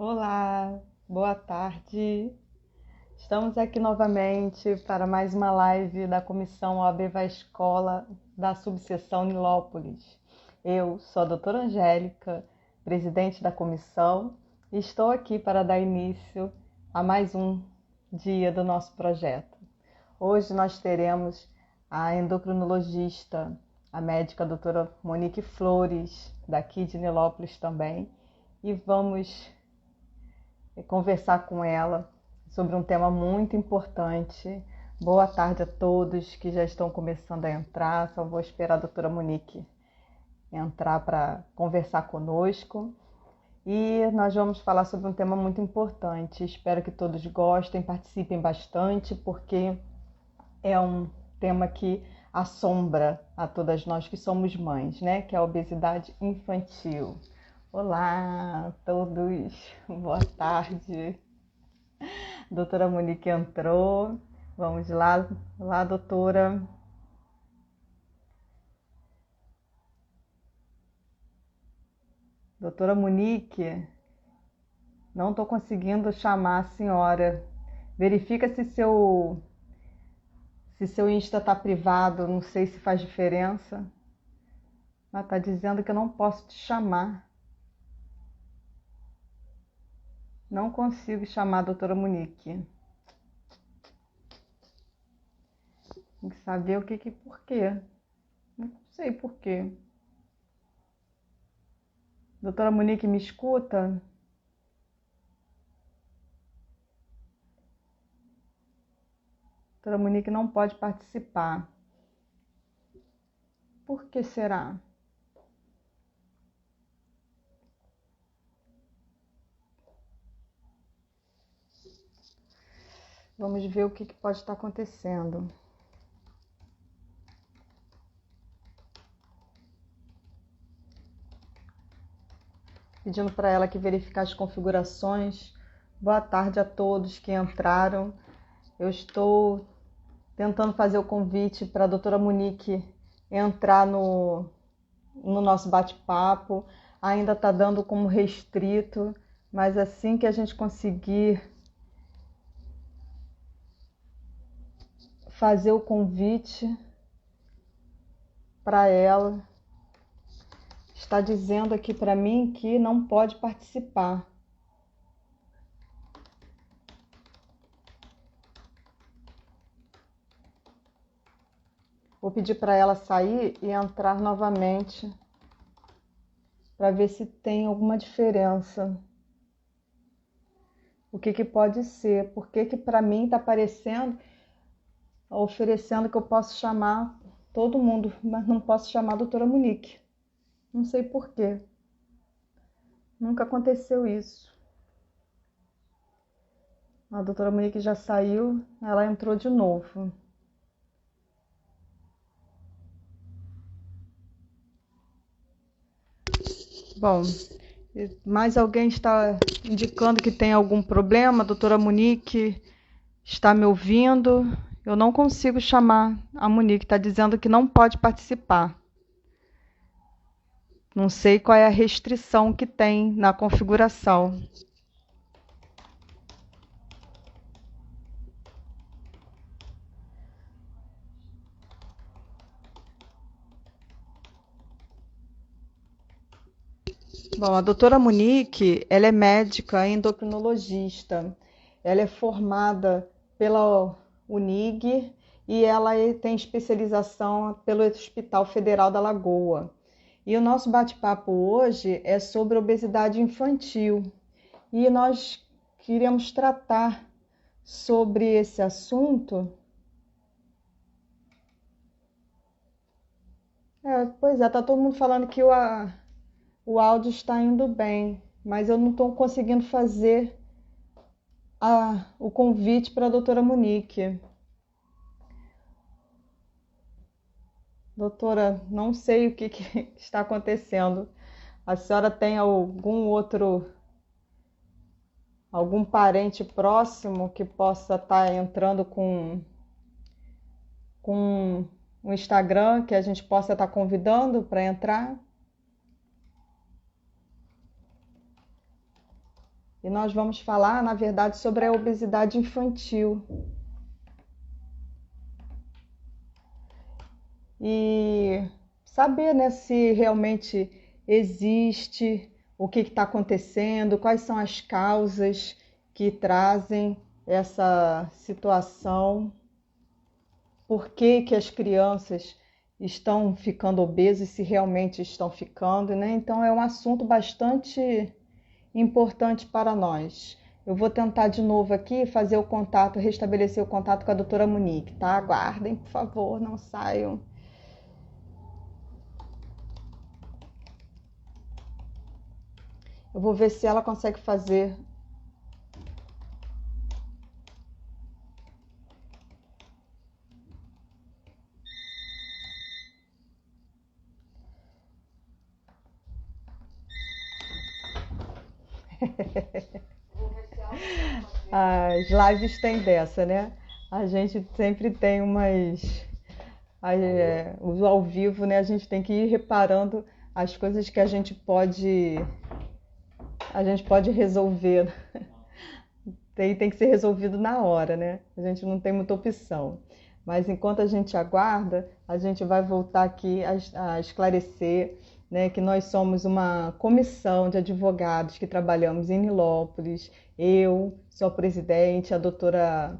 Olá, boa tarde. Estamos aqui novamente para mais uma live da Comissão OAB Vai Escola da Subseção Nilópolis. Eu sou a doutora Angélica, presidente da comissão, e estou aqui para dar início a mais um dia do nosso projeto. Hoje nós teremos a endocrinologista, a médica doutora Monique Flores, daqui de Nilópolis também, e vamos conversar com ela sobre um tema muito importante. Boa tarde a todos que já estão começando a entrar. Só vou esperar a doutora Monique entrar para conversar conosco. E nós vamos falar sobre um tema muito importante. Espero que todos gostem, participem bastante, porque é um tema que assombra a todas nós que somos mães, né? Que é a obesidade infantil. Olá a todos, boa tarde. Doutora Monique entrou. Vamos lá, doutora. Doutora Monique, não estou conseguindo chamar a senhora. Verifica se seu Insta está privado, não sei se faz diferença. Ela está dizendo que eu não posso te chamar. Não consigo chamar a doutora Monique. Tem que saber por quê. Não sei por quê. Doutora Monique, me escuta? Doutora Monique não pode participar. Por que será? Vamos ver o que pode estar acontecendo. Pedindo para ela que verificar as configurações. Boa tarde a todos que entraram. Eu estou tentando fazer o convite para a doutora Monique entrar no nosso bate-papo. Ainda está dando como restrito, mas assim que a gente conseguir fazer o convite para ela, está dizendo aqui para mim que não pode participar. Vou pedir para ela sair e entrar novamente para ver se tem alguma diferença. O que pode ser? Por que para mim está aparecendo, oferecendo que eu posso chamar todo mundo, mas não posso chamar a doutora Monique? Não sei por quê. Nunca aconteceu isso. A doutora Monique já saiu, ela entrou de novo. Bom, mais alguém está indicando que tem algum problema? A doutora Monique está me ouvindo? Eu não consigo chamar a Monique, está dizendo que não pode participar. Não sei qual é a restrição que tem na configuração. Bom, a doutora Monique, ela é médica endocrinologista. Ela é formada pela UNIG e ela tem especialização pelo Hospital Federal da Lagoa. E o nosso bate-papo hoje é sobre obesidade infantil. E nós queríamos tratar sobre esse assunto. Pois é, tá todo mundo falando que o áudio está indo bem, mas eu não estou conseguindo fazer o convite para a doutora Monique. Doutora, não sei o que está acontecendo. A senhora tem algum parente próximo que possa estar entrando com um Instagram que a gente possa estar convidando para entrar? e nós vamos falar, na verdade, sobre a obesidade infantil. E saber, né, se realmente existe, o que está acontecendo, quais são as causas que trazem essa situação, por que que as crianças estão ficando obesas, se realmente estão ficando, né? Então é um assunto bastante importante para nós. Eu vou tentar de novo aqui fazer o contato, restabelecer o contato com a doutora Monique, tá? Aguardem, por favor, não saiam. Eu vou ver se ela consegue fazer. As lives têm dessa, né? A gente sempre tem o ao vivo, né? A gente tem que ir reparando as coisas que a gente pode resolver. Tem que ser resolvido na hora, né? A gente não tem muita opção. Mas enquanto a gente aguarda, a gente vai voltar aqui a esclarecer, né, que nós somos uma comissão de advogados que trabalhamos em Nilópolis. Eu sou a presidente, a doutora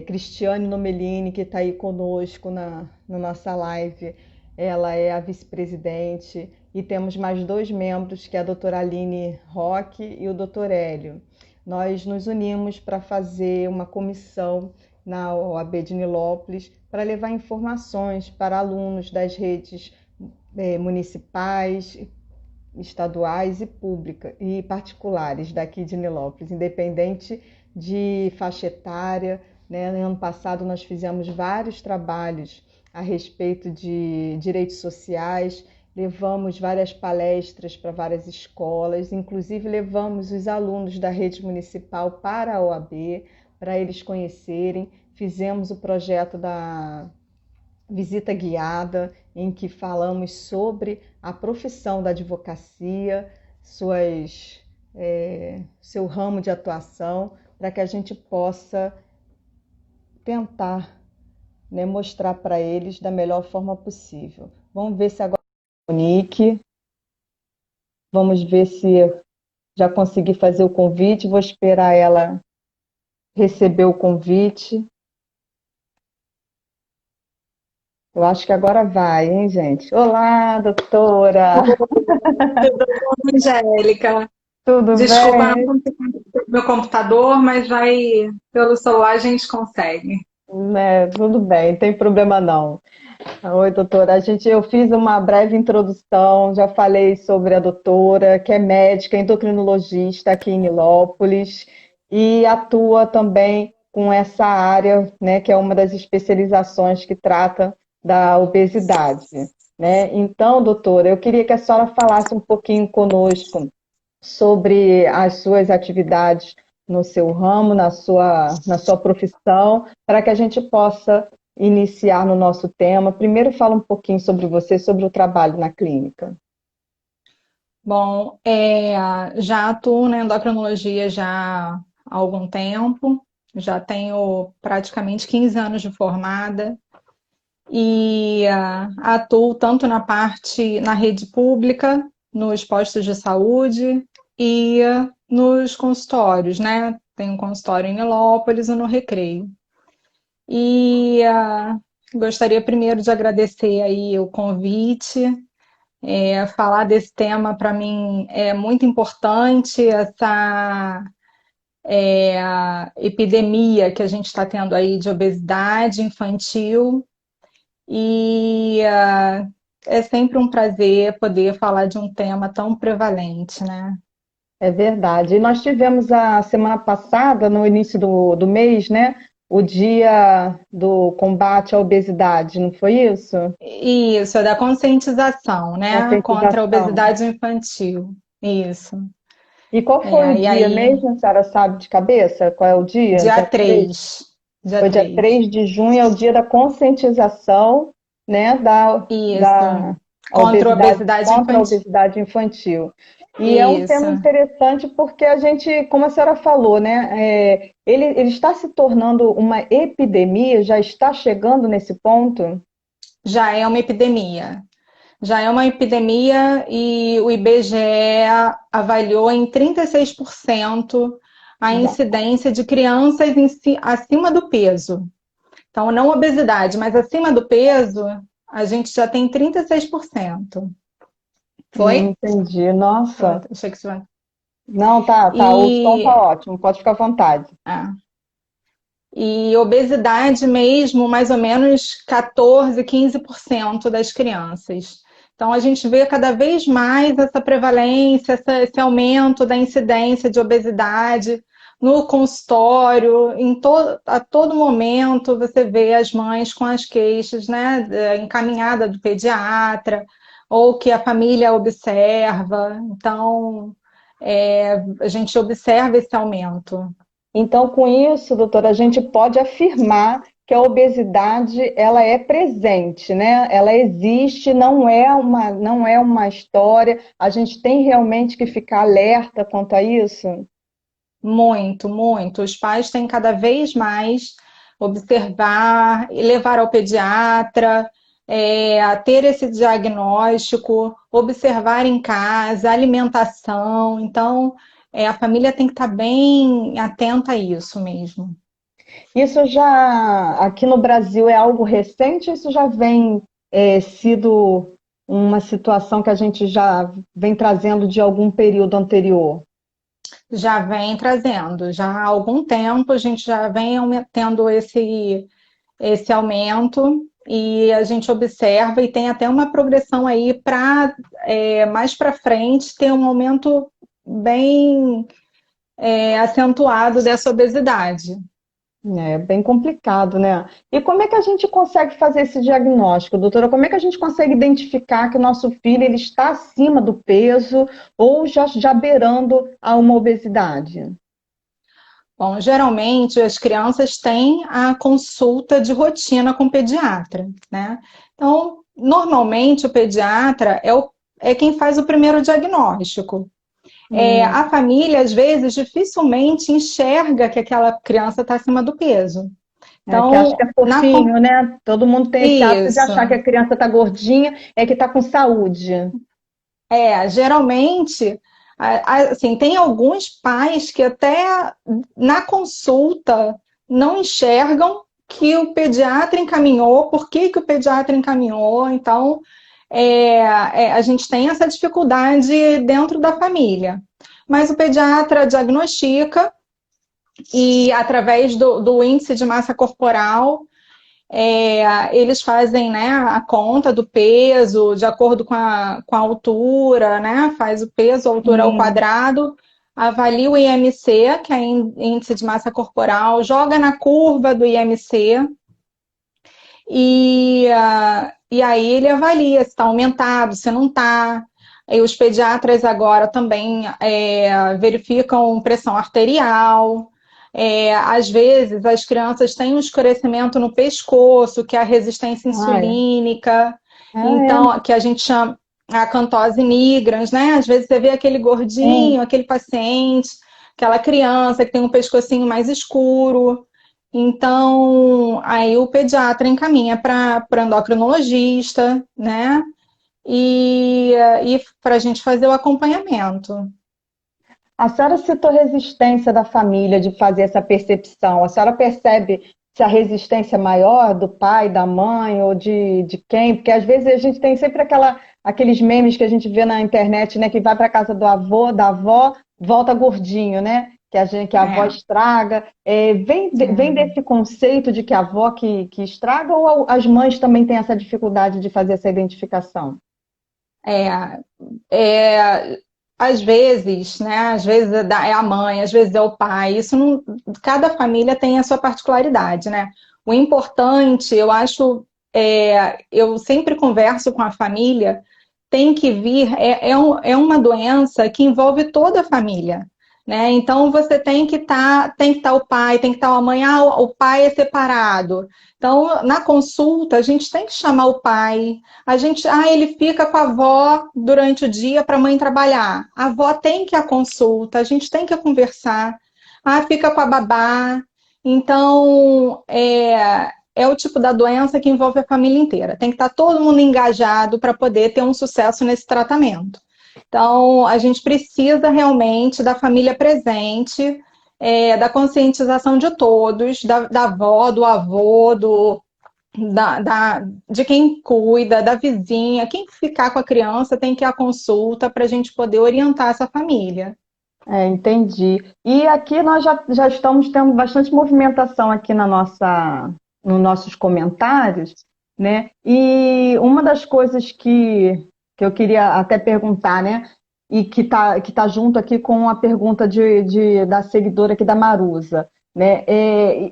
Cristiane Nomelini, que está aí conosco na nossa live, ela é a vice-presidente, e temos mais dois membros, que é a doutora Aline Roque e o doutor Hélio. Nós nos unimos para fazer uma comissão na OAB de Nilópolis para levar informações para alunos das redes municipais, estaduais e públicas e particulares daqui de Nilópolis, independente de faixa etária, né? No ano passado nós fizemos vários trabalhos a respeito de direitos sociais, levamos várias palestras para várias escolas, inclusive levamos os alunos da rede municipal para a OAB, para eles conhecerem, fizemos o projeto da visita guiada, em que falamos sobre a profissão da advocacia, seu ramo de atuação, para que a gente possa tentar, né, mostrar para eles da melhor forma possível. Vamos ver se agora Monique, vamos ver se já consegui fazer o convite, vou esperar ela receber o convite. Eu acho que agora vai, hein, gente? Olá, doutora! Tudo bom, Angélica? Tudo Desculpa, não bem? consigo meu computador, mas vai pelo celular a gente consegue. Tudo bem, não tem problema não. Oi, doutora. Eu fiz uma breve introdução, já falei sobre a doutora, que é médica endocrinologista aqui em Nilópolis e atua também com essa área, né, que é uma das especializações que trata da obesidade, né? Então, doutora, eu queria que a senhora falasse um pouquinho conosco sobre as suas atividades no seu ramo, na sua profissão, para que a gente possa iniciar no nosso tema. Primeiro, fala um pouquinho sobre você, sobre o trabalho na clínica. Bom, já atuo na endocrinologia já há algum tempo, já tenho praticamente 15 anos de formada e atuo tanto na rede pública, nos postos de saúde e nos consultórios, né? Tenho um consultório em Nilópolis e no Recreio. E gostaria primeiro de agradecer aí o convite. Falar desse tema para mim é muito importante, essa epidemia que a gente está tendo aí de obesidade infantil. E é sempre um prazer poder falar de um tema tão prevalente, né? É verdade. E nós tivemos a semana passada, no início do mês, né, o dia do combate à obesidade, não foi isso? Isso, é da conscientização, né? Contra a Conscientização. obesidade infantil. Isso. E qual foi o E dia aí, mesmo? A senhora sabe de cabeça? Qual é o dia? dia Dia 3. 3. Dia Foi dia 3. 3 de junho, é o dia da conscientização, né, da, Isso. da contra a obesidade contra a infantil. obesidade infantil. E é um Isso. tema interessante porque a gente, como a senhora falou, né, ele está se tornando uma epidemia, já está chegando nesse ponto? Já é uma epidemia. Já é uma epidemia e o IBGE avaliou em 36% a Já. incidência de crianças acima do peso. Então, não obesidade, mas acima do peso, a gente já tem 36%. Foi? Entendi. Nossa. Achei que isso... Não, tá. O som tá E, ótimo, pode ficar à vontade. ah, e obesidade mesmo, mais ou menos 14, 15% das crianças. Então, a gente vê cada vez mais essa prevalência, esse aumento da incidência de obesidade no consultório, a todo momento você vê as mães com as queixas, né, encaminhada do pediatra, ou que a família observa. Então, a gente observa esse aumento. Então, com isso, doutora, a gente pode afirmar que a obesidade ela é presente, né? Ela existe, não é uma história. A gente tem realmente que ficar alerta quanto a isso. Muito, muito. Os pais têm cada vez mais observar e levar ao pediatra, a ter esse diagnóstico, observar em casa, alimentação. Então, a família tem que estar bem atenta a isso mesmo. Isso já aqui no Brasil é algo recente, ou isso já vem sido uma situação que a gente já vem trazendo de algum período anterior? Já vem trazendo, já há algum tempo a gente já vem tendo esse aumento e a gente observa e tem até uma progressão aí para mais para frente ter um aumento bem acentuado dessa obesidade. É bem complicado, né? E como é que a gente consegue fazer esse diagnóstico, doutora? Como é que a gente consegue identificar que o nosso filho ele está acima do peso ou já beirando a uma obesidade? Bom, geralmente as crianças têm a consulta de rotina com o pediatra, né? Então, normalmente o pediatra é quem faz o primeiro diagnóstico. A família, às vezes, dificilmente enxerga que aquela criança está acima do peso. É, que acha que Então, é fofinho, né? Todo mundo tem esse hábito de isso. achar que a criança está gordinha, é que está com saúde. Geralmente, assim, tem alguns pais que até na consulta não enxergam que o pediatra encaminhou, por que que o pediatra encaminhou. Então, a gente tem essa dificuldade dentro da família. Mas o pediatra diagnostica e através do índice de massa corporal, eles fazem, né, a conta do peso de acordo com a altura, né, faz o peso, a altura ao Sim. quadrado, avalia o IMC, que é índice de massa corporal, joga na curva do IMC e aí ele avalia se está aumentado, se não está. E os pediatras agora também verificam pressão arterial. Às vezes as crianças têm um escurecimento no pescoço, que é a resistência Ah, é. insulínica, Ah, então que a gente chama a acantose nigrans, né? Às vezes você vê aquele é. gordinho, aquele paciente, aquela criança que tem um pescocinho mais escuro. Então, aí o pediatra encaminha para o endocrinologista, né? E para a gente fazer o acompanhamento. A senhora citou resistência da família de fazer essa percepção. A senhora percebe se a resistência é maior do pai, da mãe ou de quem? Porque às vezes a gente tem sempre aqueles memes que a gente vê na internet, né? Que vai para casa do avô, da avó, volta gordinho, né? Que a avó É, estraga. Vem é, desse conceito de que a avó que estraga ou as mães também têm essa dificuldade de fazer essa identificação? é, é, às vezes, né? Às vezes é a mãe, às vezes é o pai. Isso não, cada família tem a sua particularidade, né? O importante, eu acho, eu sempre converso com a família, tem que vir, é uma doença que envolve toda a família. né? Então você tem que estar o pai, tem que estar a mãe, o pai é separado. Então, na consulta, a gente tem que chamar o pai. Ele fica com a avó durante o dia para a mãe trabalhar. A avó tem que ir à consulta, a gente tem que conversar. Fica com a babá. Então, é o tipo da doença que envolve a família inteira. Tem que estar todo mundo engajado para poder ter um sucesso nesse tratamento. Então, a gente precisa realmente da família presente, da conscientização de todos, da avó, do avô, de quem cuida, da vizinha. Quem ficar com a criança tem que ir à consulta para a gente poder orientar essa família. Entendi. E aqui nós já estamos tendo bastante movimentação aqui nos nossos comentários, né? E uma das coisas que eu queria até perguntar, né? E que tá junto aqui com a pergunta da seguidora aqui da Marusa, né?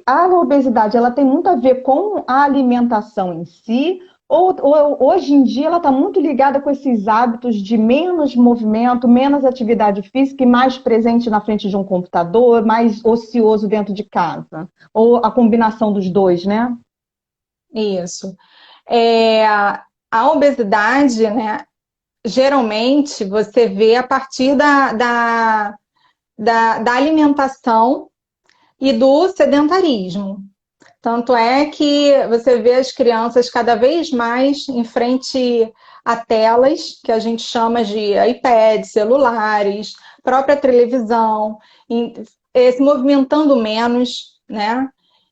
A obesidade, ela tem muito a ver com a alimentação em si, ou hoje em dia ela está muito ligada com esses hábitos de menos movimento, menos atividade física e mais presente na frente de um computador, mais ocioso dentro de casa? Ou a combinação dos dois, né? Isso. A obesidade, né? Geralmente você vê a partir da alimentação e do sedentarismo. Tanto é que você vê as crianças cada vez mais em frente a telas, que a gente chama de iPads, celulares, própria televisão, se movimentando menos, né?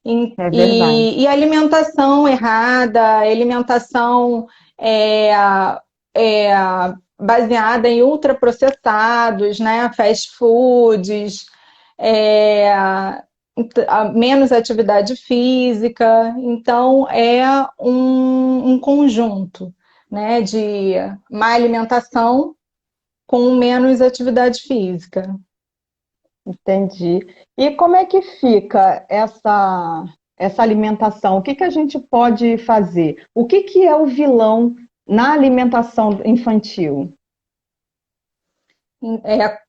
É verdade. E alimentação errada, alimentação é, é, baseada em ultraprocessados, né? Fast foods, é, menos atividade física. Então, é um conjunto, né, de má alimentação com menos atividade física. Entendi. E como é que fica essa alimentação? O que que a gente pode fazer? O que que é o vilão na alimentação infantil? É,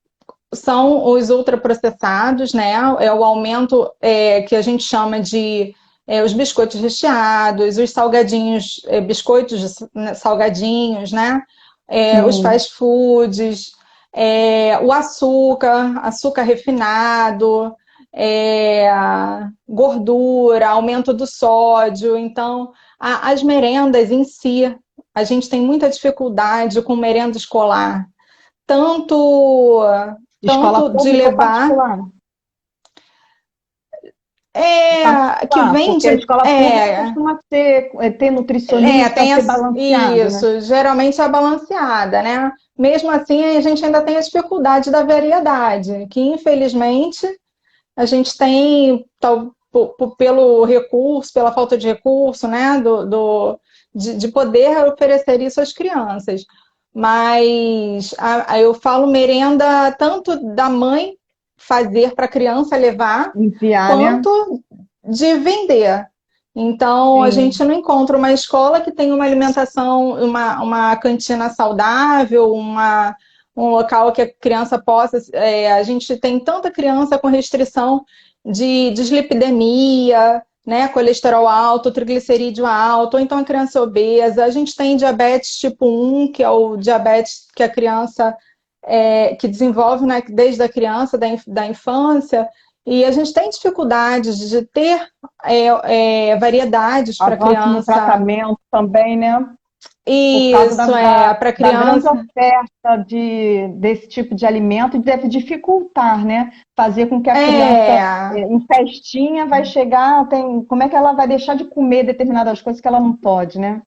são os ultraprocessados, né? É o aumento que a gente chama de os biscoitos recheados, os salgadinhos, biscoitos salgadinhos, né? Os Sim, fast foods, o açúcar refinado, gordura, aumento do sódio. Então, as merendas em si, a gente tem muita dificuldade com merenda escolar, tanto escola de pública ou levar, particular? que Particular, porque a vende, escola pública costuma ter nutricionista, tem ser balanceado, né? isso, geralmente é balanceada, né? Mesmo assim, a gente ainda tem a dificuldade da variedade, que infelizmente a gente tem, pelo recurso, pela falta de recurso, né? De poder oferecer isso às crianças. Mas eu falo merenda tanto da mãe fazer para a criança levar, Enviar, né? quanto de vender. Então, a gente Sim. não encontra uma escola que tenha uma alimentação, uma cantina saudável, um local que a criança possa. A gente tem tanta criança com restrição de dislipidemia, né, colesterol alto, triglicerídeo alto, ou então a criança obesa. A gente tem diabetes tipo 1, que é o diabetes que a criança que desenvolve, né, desde a criança, da infância, e a gente tem dificuldades de ter variedades para a Avanço no criança. tratamento também, né? Por causa Isso, para a da grande criança. oferta desse tipo de alimento, deve dificultar, né? Fazer com que a criança, É, em festinha, vai chegar, como é que ela vai deixar de comer determinadas coisas que ela não pode, né?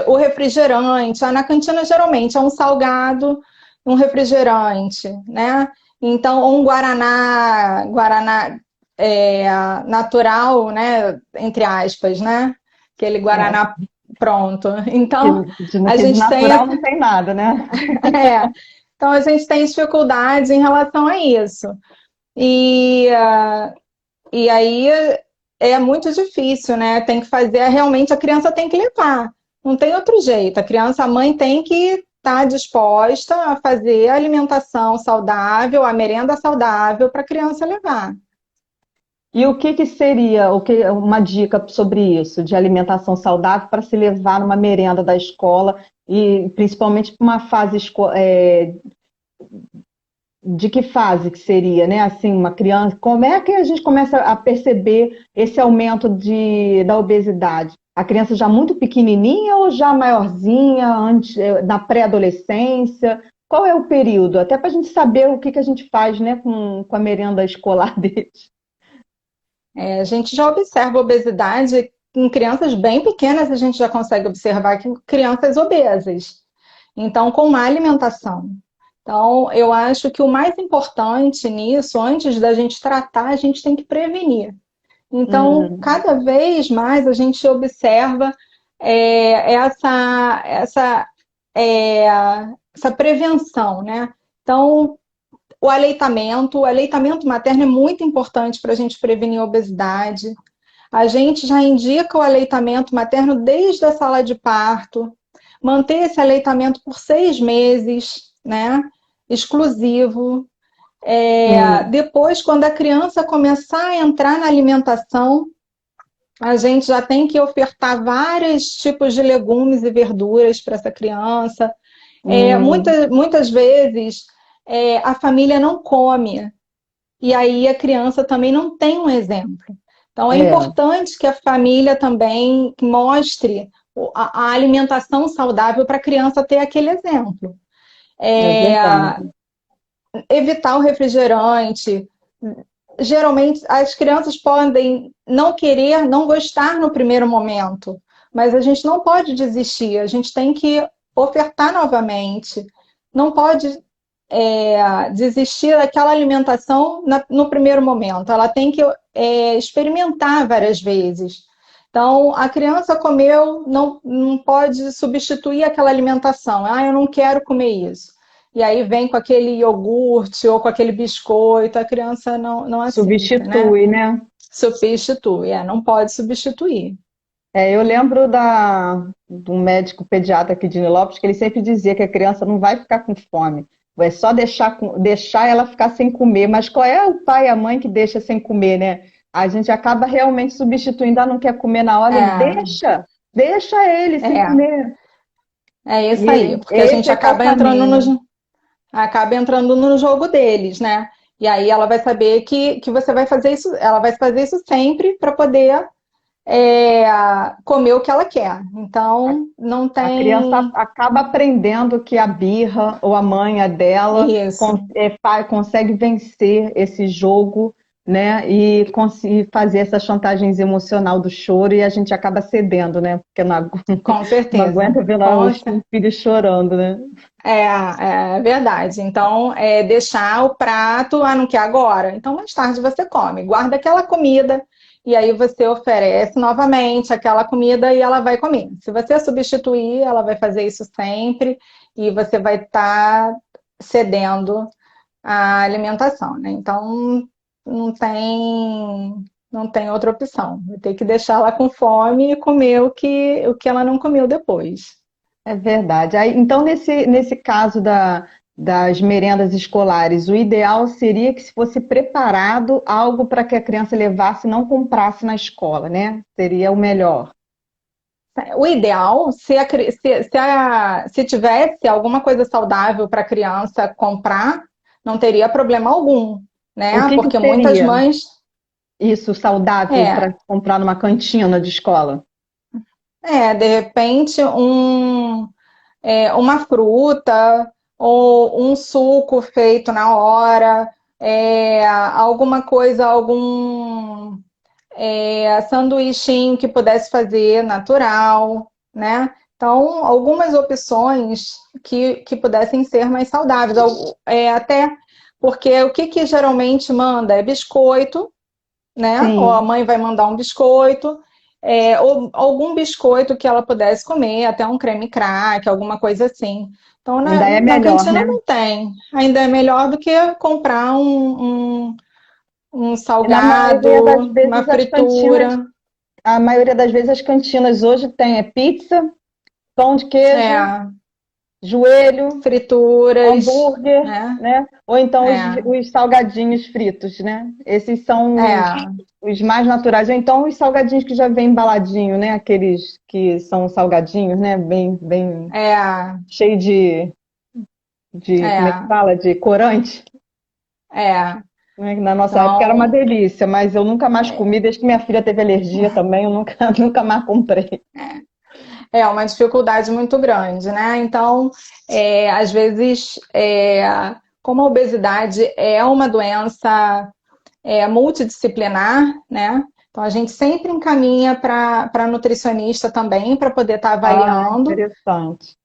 o refrigerante. Na cantina, geralmente, é um salgado, um refrigerante, né? Então, ou um Guaraná natural, né? Entre aspas, né? Aquele É, Guaraná pronto. Então, a que de gente tem, natural não tem nada, né? é, então, a gente tem dificuldades em relação a isso. E, e aí é muito difícil, né? Tem que fazer, realmente a criança tem que levar. Não tem outro jeito. A criança, a mãe tem que está disposta a fazer a alimentação saudável, a merenda saudável para a criança levar. E o que que seria uma dica sobre isso, de alimentação saudável para se levar numa merenda da escola e principalmente para uma fase de que fase que seria, né? Assim, uma criança, como é que a gente começa a perceber esse aumento da obesidade? A criança já muito pequenininha ou já maiorzinha, na pré-adolescência? Qual é o período? Até para a gente saber o que que a gente faz, né, com a merenda escolar deles. A gente já observa obesidade em crianças bem pequenas, a gente já consegue observar que crianças obesas. Então, com má alimentação. Então, eu acho que o mais importante nisso, antes da gente tratar, a gente tem que prevenir. Então, Hum, cada vez mais a gente observa é, essa prevenção, né? Então, o aleitamento materno é muito importante para a gente prevenir a obesidade. A gente já indica o aleitamento materno desde a sala de parto, manter esse aleitamento por 6 meses, né? Exclusivo. sim. Depois, quando a criança começar a entrar na alimentação, a gente já tem que ofertar vários tipos de legumes e verduras para essa criança. Hum, Muitas vezes a família não come, e aí a criança também não tem um exemplo. Então é é, importante que a família também mostre a alimentação saudável para a criança ter aquele exemplo. é É, verdade. evitar o refrigerante. Geralmente as crianças podem não querer, não gostar no primeiro momento, mas a gente não pode desistir, a gente tem que ofertar novamente. Não pode desistir daquela alimentação no primeiro momento. Ela tem que experimentar várias vezes. Então, a criança comeu, não pode substituir aquela alimentação. Ah, eu não quero comer isso. E aí vem com aquele iogurte ou com aquele biscoito, a criança não aceita, né? Substitui, né? Substitui, não pode substituir. Eu lembro do médico pediatra aqui de Nilópolis que ele sempre dizia que a criança não vai ficar com fome, é só deixar ela ficar sem comer. Mas qual é o pai e a mãe que deixa sem comer, né? A gente acaba realmente substituindo, não quer comer na hora, ele É, deixa ele sem é, comer. é isso aí, E porque a esse gente é que é o caminho. acaba entrando no jogo deles, né? E aí ela vai saber que você vai fazer isso, ela vai fazer isso sempre para poder é, comer o que ela quer. Então, não A criança tem acaba aprendendo que a birra ou a manha dela isso. consegue vencer esse jogo, né? E conseguir fazer essa chantagem emocional do choro e a gente acaba cedendo, né? Porque Com não certeza. aguenta ver lá o filho chorando, né? É verdade. Então, deixar o prato, não quer agora? Então, mais tarde você come. Guarda aquela comida e aí você oferece novamente aquela comida e ela vai comer. Se você substituir, ela vai fazer isso sempre e você vai estar cedendo a alimentação, né? Então, não tem, não tem outra opção. Vai ter que deixar ela com fome e comer o que ela não comeu depois. É verdade. Aí, então, nesse caso das merendas escolares, o ideal seria que se fosse preparado algo para que a criança levasse e não comprasse na escola, né? Seria o melhor. O ideal, se tivesse alguma coisa saudável para a criança comprar, não teria problema algum, O né? que que Porque muitas seria mães, isso saudável é, para comprar numa cantina de escola? de repente, uma fruta ou um suco feito na hora, alguma coisa, algum sanduichinho que pudesse fazer natural, né? Então, algumas opções que pudessem ser mais saudáveis. Até porque o que geralmente manda é biscoito, né? Ou a Sim, mãe vai mandar um biscoito, ou algum biscoito que ela pudesse comer, até um creme crack, alguma coisa assim. Então, ainda é na melhor, cantina né? não tem. Ainda é melhor do que comprar um E na maioria das salgado, uma vezes fritura. a maioria das vezes as cantinas hoje tem pizza, pão de queijo, É, joelho, frituras, hambúrguer, né? né? Ou então É, os salgadinhos fritos, né? Esses são é, os mais naturais. Ou então os salgadinhos que já vem embaladinho, né? Aqueles que são salgadinhos, né? Bem é, cheio de, como é que é, fala? De corante. é. Né? Na nossa época era uma Então, delícia, mas eu nunca mais comi, desde que minha filha teve alergia também, eu nunca, nunca mais comprei. é uma dificuldade muito grande, né? Então, às vezes, como a obesidade é uma doença multidisciplinar, né? Então, a gente sempre encaminha para nutricionista também, para poder estar Ah, avaliando, interessante.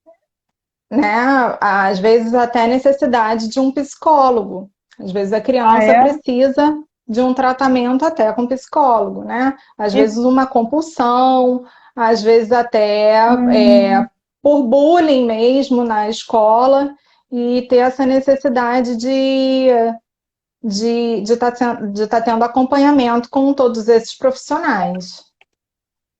né? Às vezes, até a necessidade de um psicólogo. Às vezes, a Ah, criança é? precisa de um tratamento até com psicólogo, né? Às E, vezes, uma compulsão, às vezes, até hum, por bullying mesmo na escola, e ter essa necessidade de tá tendo acompanhamento com todos esses profissionais.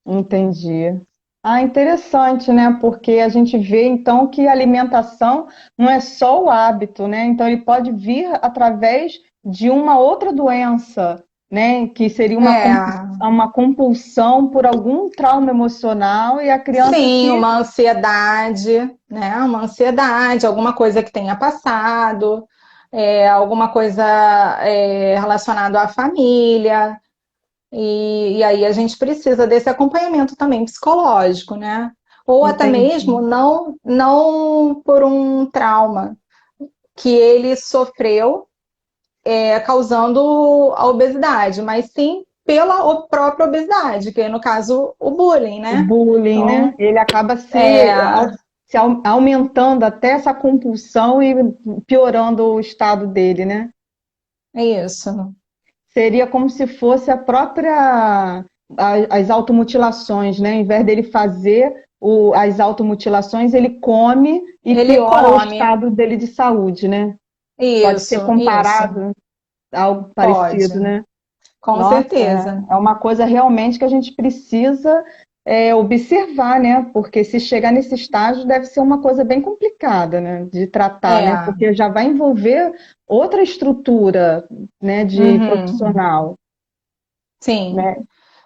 entendi. Ah, interessante, né? Porque a gente vê então que a alimentação não é só o hábito, né? Então ele pode vir através de uma outra doença, né? Que seria É, uma compulsão por algum trauma emocional e a criança sim, se. uma ansiedade, né? Uma ansiedade, alguma coisa que tenha passado, alguma coisa relacionada à família. E aí a gente precisa desse acompanhamento também psicológico, né? Ou até mesmo Entendi. não por um trauma que ele sofreu causando a obesidade, mas sim pela própria obesidade, que é, no caso, o bullying, O né? bullying, né? Então, Ele acaba é, aumentando até essa compulsão e piorando o estado dele, né? é isso. Seria como se fosse a própria as automutilações, né? Em vez dele fazer as automutilações, ele come e Ele piora o come. estado dele de saúde, né? Pode ser Isso, comparado a algo pode, parecido, né? com Nossa, certeza. é uma coisa realmente que a gente precisa observar, né? Porque se chegar nesse estágio deve ser uma coisa bem complicada, né? De tratar, né? É, Porque já vai envolver outra estrutura, né? De uhum, profissional, sim, né?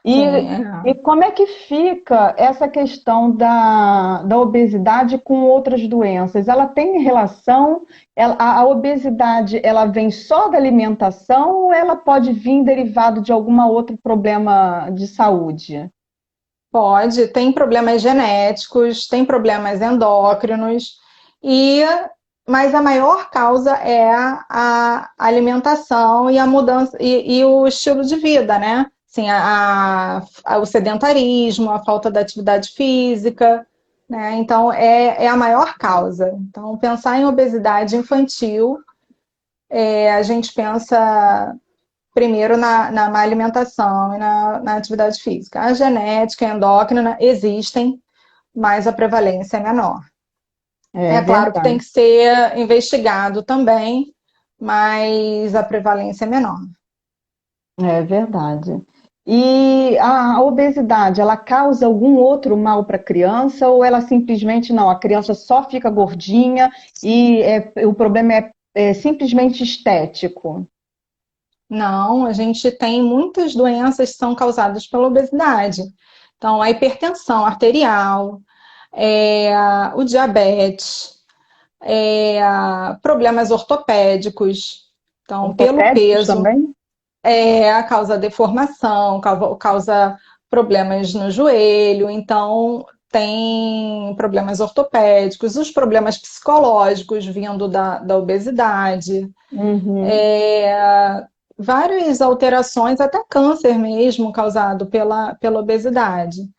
E, sim, e como é que fica essa questão da obesidade com outras doenças? Ela tem relação? A obesidade, ela vem só da alimentação ou ela pode vir derivado de algum outro problema de saúde? pode. Tem problemas genéticos, tem problemas endócrinos, e mas a maior causa é a alimentação e a mudança e o estilo de vida, né? Assim, o sedentarismo, a falta da atividade física, né? Então é a maior causa. Então, pensar em obesidade infantil, a gente pensa primeiro na má alimentação e na atividade física. A genética e a endócrina existem, mas a prevalência é menor. É É claro que tem verdade, que ser investigado também, mas a prevalência é menor. é verdade. E a obesidade, ela causa algum outro mal para a criança ou ela simplesmente não? A criança só fica gordinha e o problema é simplesmente estético? Não, a gente tem muitas doenças que são causadas pela obesidade. Então, a hipertensão arterial, é, o diabetes, problemas ortopédicos. Então, pelo Ortopédicos peso, também? causa deformação, causa problemas no joelho, então tem problemas ortopédicos, os problemas psicológicos vindo da obesidade, Uhum. várias alterações, até câncer mesmo causado pela obesidade.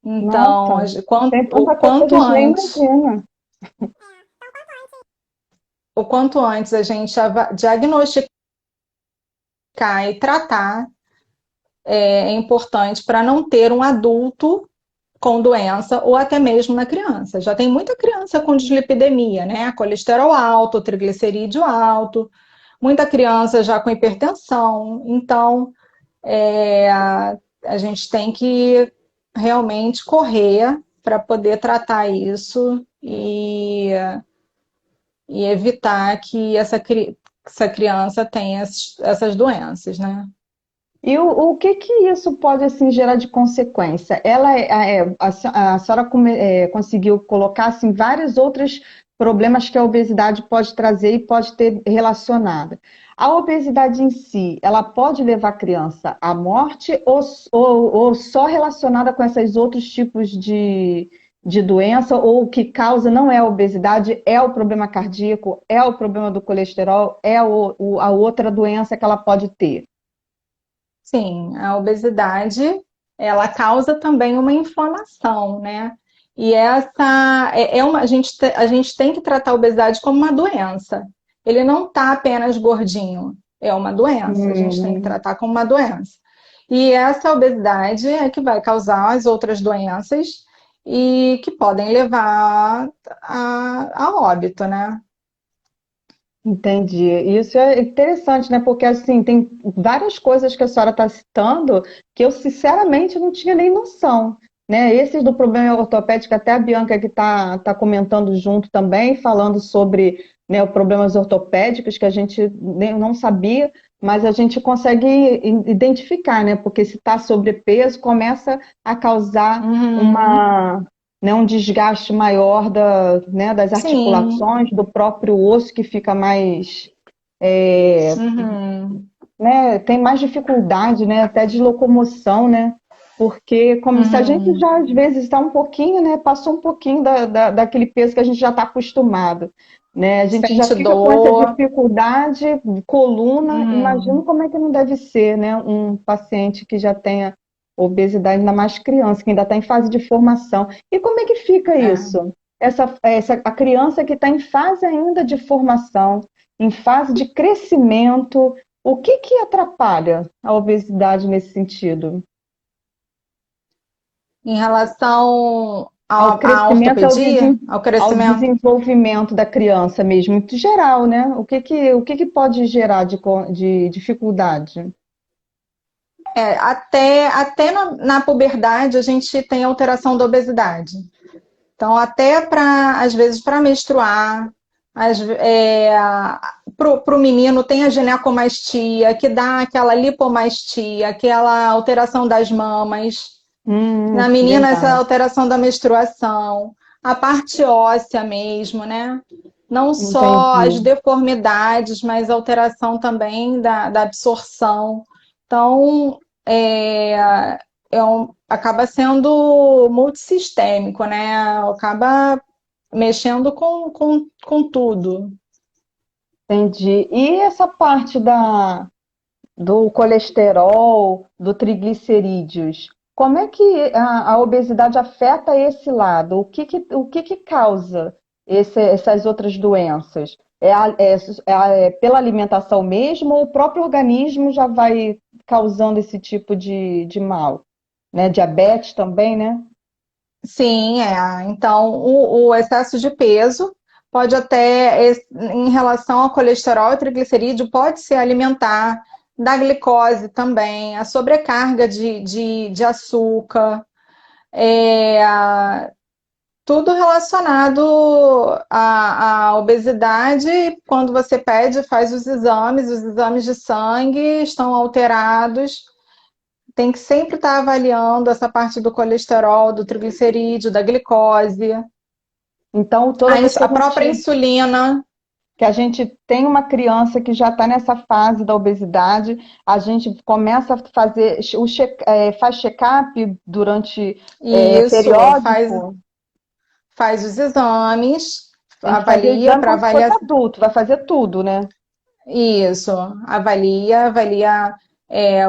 Então, Nossa, tem o tanta coisa que a quanto gente nem antes, imagina. o quanto antes a gente diagnosticar e tratar é importante para não ter um adulto com doença ou até mesmo na criança. Já tem muita criança com dislipidemia, né? Colesterol alto, triglicerídeo alto, muita criança já com hipertensão. Então, a gente tem que realmente correr para poder tratar isso e evitar que essa criança tenha essas doenças, né? E o que que isso pode assim gerar de consequência? A senhora conseguiu colocar assim vários outros problemas que a obesidade pode trazer e pode ter relacionada. A obesidade em si, ela pode levar a criança à morte ou só relacionada com esses outros tipos de doença, ou o que causa não é a obesidade, é o problema cardíaco, é o problema do colesterol, é a outra doença que ela pode ter? Sim, a obesidade, ela causa também uma inflamação, né? E essa a gente tem que tratar a obesidade como uma doença. Ele não está apenas gordinho, é uma doença. A gente tem que Hum. tratar como uma doença. E essa obesidade é que vai causar as outras doenças e que podem levar a óbito, né? Entendi. Isso é interessante, né? Porque assim, tem várias coisas que a senhora está citando que eu sinceramente não tinha nem noção, né? Esses do problema ortopédico, até a Bianca que está comentando junto também, falando sobre, né, os problemas ortopédicos que a gente nem, não sabia, mas a gente consegue identificar, né? Porque se está sobrepeso, começa a causar Uhum. uma, né, um desgaste maior né, das Sim. articulações, do próprio osso que fica mais, Uhum. né, tem mais dificuldade, né, até de locomoção, né, porque como se a gente Uhum. já às vezes está um pouquinho, né, passou um pouquinho daquele peso que a gente já está acostumado, né, a gente já Sente fica com essa dor. dificuldade, coluna, imagino Uhum. como é que não deve ser, né, um paciente que já tenha obesidade, ainda mais criança, que ainda está em fase de formação. E como é que fica É. isso? A criança que está em fase ainda de formação, em fase de crescimento, o que que atrapalha a obesidade nesse sentido? Em relação Ao à crescimento, ortopedia, ao ao crescimento, desenvolvimento da criança mesmo, em geral, né? O que que pode gerar de dificuldade? até na puberdade a gente tem alteração da obesidade. Então, até para, às vezes, para menstruar, para o menino tem a ginecomastia, que dá aquela lipomastia, aquela alteração das mamas. Na menina, essa Verdade, alteração da menstruação, a parte óssea mesmo, né? Não só as entendi. deformidades, mas a alteração também da absorção. Então, acaba sendo multissistêmico, né? Acaba mexendo com tudo. Entendi. E essa parte do colesterol, do triglicerídeos, como é que a obesidade afeta esse lado? O que que causa essas outras doenças? É pela alimentação mesmo ou o próprio organismo já vai causando esse tipo de mal? Né? Diabetes também, né? Sim, é. Então, o excesso de peso pode até, em relação ao colesterol e triglicerídeo, pode se alimentar da glicose também, a sobrecarga de açúcar, é, tudo relacionado à obesidade. Quando você pede, faz os exames de sangue estão alterados. Tem que sempre estar avaliando essa parte do colesterol, do triglicerídeo, da glicose. Então, toda vez A própria insulina. que a gente tem uma criança que já está nessa fase da obesidade, a gente começa a fazer faz check-up durante Isso, periódico. faz os exames, Tem que fazer avalia exame para como se fosse avaliar. adulto, vai fazer tudo, né? Isso, avalia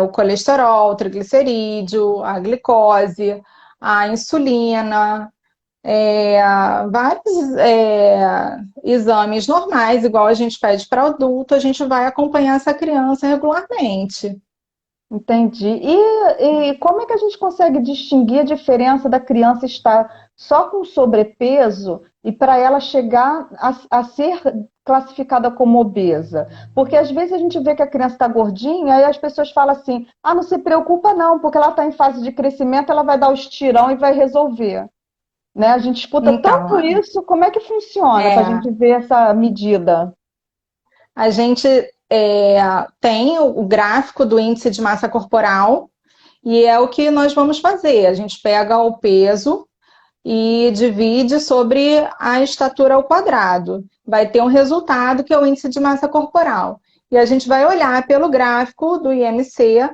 o colesterol, o triglicerídeo, a glicose, a insulina, vários exames normais, igual a gente pede para adulto, a gente vai acompanhar essa criança regularmente. Entendi. E como é que a gente consegue distinguir a diferença da criança estar só com sobrepeso e para ela chegar a ser classificada como obesa? Porque às vezes a gente vê que a criança está gordinha e as pessoas falam assim: ah, não se preocupa não, porque ela está em fase de crescimento, ela vai dar os tirão e vai resolver. né? A gente escuta tanto Então, isso, como é que funciona para a é, gente ver essa medida? a gente tem o gráfico do índice de massa corporal e é o que nós vamos fazer. A gente pega o peso e divide sobre a estatura ao quadrado. Vai ter um resultado que é o índice de massa corporal. E a gente vai olhar pelo gráfico do IMC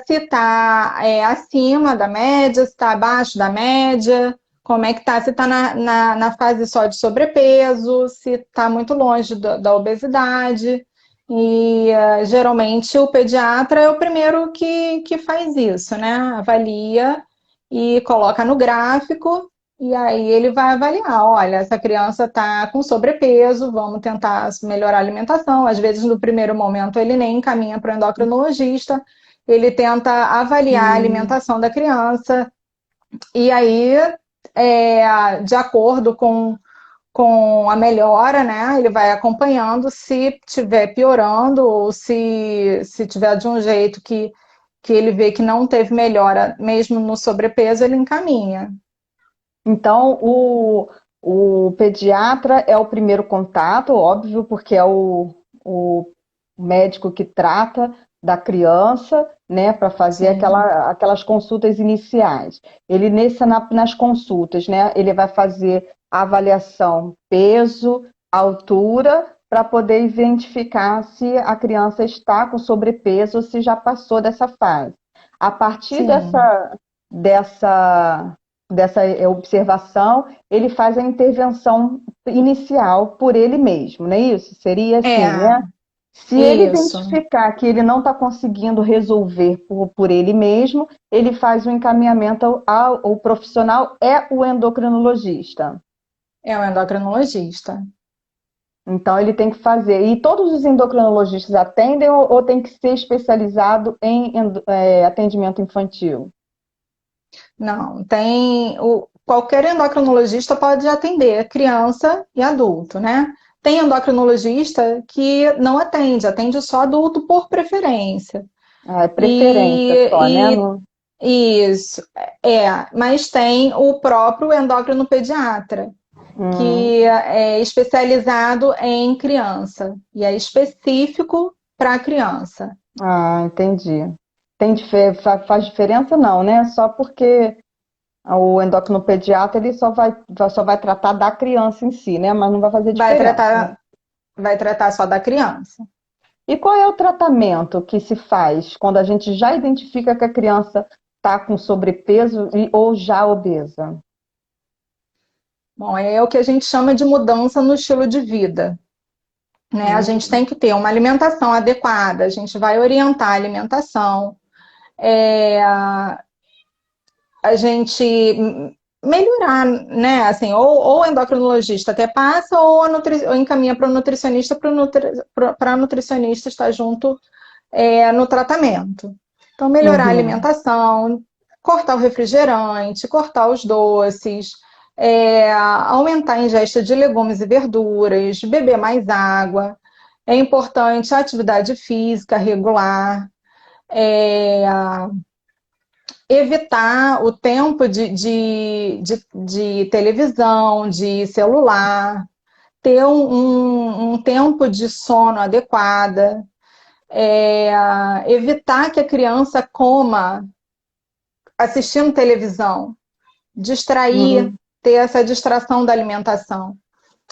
se está acima da média, se está abaixo da média, como é que está, se está na fase só de sobrepeso, se está muito longe da obesidade. E geralmente o pediatra é o primeiro que faz isso, né? Avalia e coloca no gráfico, e aí ele vai avaliar, olha, essa criança está com sobrepeso, vamos tentar melhorar a alimentação. Às vezes, no primeiro momento, ele nem encaminha para o endocrinologista, ele tenta avaliar a Hum. alimentação da criança, e aí, de acordo com a melhora, né, ele vai acompanhando, se estiver piorando ou se tiver de um jeito que ele vê que não teve melhora, mesmo no sobrepeso, ele encaminha. Então, o pediatra é o primeiro contato, óbvio, porque é o médico que trata da criança, né, para fazer Sim. aquelas consultas iniciais. Ele, nas consultas, né, ele vai fazer a avaliação peso, altura, para poder identificar se a criança está com sobrepeso ou se já passou dessa fase. A partir Sim, dessa dessa observação, ele faz a intervenção inicial por ele mesmo, não é isso? Seria assim, né? é Se ele isso. identificar que ele não está conseguindo resolver por ele mesmo, ele faz o encaminhamento ao profissional, é o endocrinologista. É o endocrinologista. Então ele tem que fazer. E todos os endocrinologistas atendem ou tem que ser especializado em atendimento infantil? Não, qualquer endocrinologista pode atender criança e adulto, né? Tem endocrinologista que não atende, atende só adulto por preferência. Ah, é preferência só, né? E, isso, mas tem o próprio endócrino pediatra, Hum. que é especializado em criança e é específico para criança. Ah, entendi. Faz diferença não, né? Só porque o endocrinopediatra ele só vai tratar da criança em si, né? Mas não vai fazer Vai diferença, né? tratar, vai tratar só da criança. E qual é o tratamento que se faz quando a gente já identifica que a criança está com sobrepeso ou já obesa? Bom, é o que a gente chama de mudança no estilo de vida, né? A gente Hum. tem que ter uma alimentação adequada, a gente vai orientar a alimentação, a gente melhorar, né? Assim, ou o endocrinologista até passa, ou encaminha para o nutricionista, para a nutricionista estar junto no tratamento. Então, melhorar a Uhum. alimentação, cortar o refrigerante, cortar os doces, aumentar a ingesta de legumes e verduras, beber mais água. É importante a atividade física regular, é, evitar o tempo de televisão, de celular, ter um tempo de sono adequada, evitar que a criança coma assistindo televisão, distrair, Uhum. ter essa distração da alimentação.